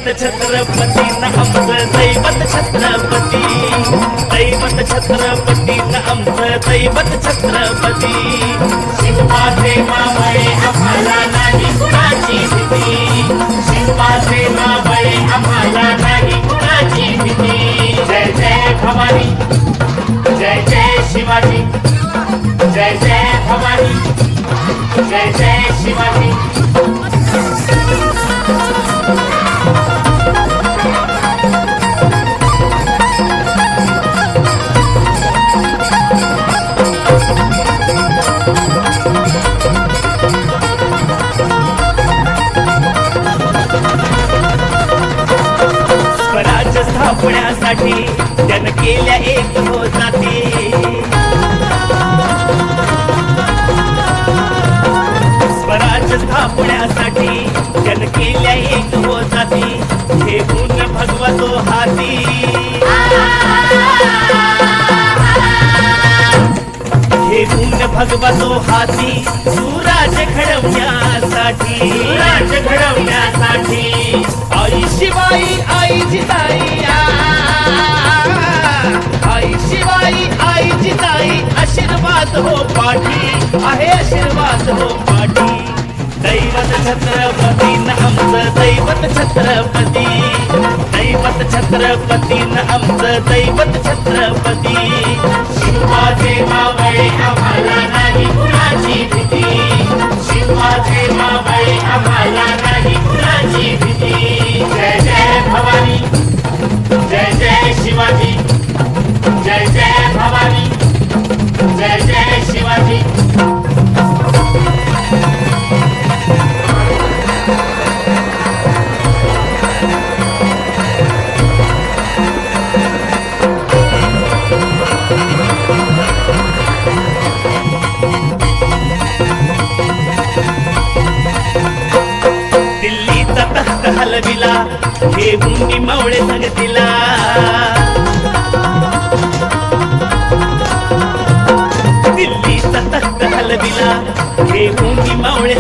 दैवत छत्रपती न आमचं दैवत छत्रपती, दैवत छत्रपती न आमचं दैवत छत्रपती. शिवबाचे मावळे आम्हाला नाही कुणाची भीती, शिवबाचे मावळे आम्हाला नाही कुणाची भीती. जय जय भवानी, जय जय शिवाजी, जय जय भवानी, जय जय शिवाजी. स्वराज्य स्थापण्यासाठी जन केल्या एक हो जाती, स्वराज्य स्थापण्यासाठी जन केल्या एक हो जाती. हे गुण भगवतो हाती, हे गुण भगवतो हाती. सुराज्य घडवण्यासाठी, राज्य घडवण्यासाठी आई शिवाई आई जिजाई, आई शिवाई आई जिजाई. आशीर्वाद हो पाठी, आहे आशीर्वाद हो पाठी. दैवत छत्रपती न आमचं दैवत छत्रपती, दैवत छत्रपती न आमचं दैवत छत्रपती. शिवबाचे मावळे आम्हाला नाही कुणाची भीती, शिवबाचे मावळे आम्हाला नाही कुणाची भीती. जय जय भवानी, जय जय शिवाजी, जय जय भवानी, जय जय शिवाजी. दिल्लीचा तख्त हलविला, हे मुनी मावळे संगतीला. दिल्लीचा तख्त हलविला, हे मुनी मावळे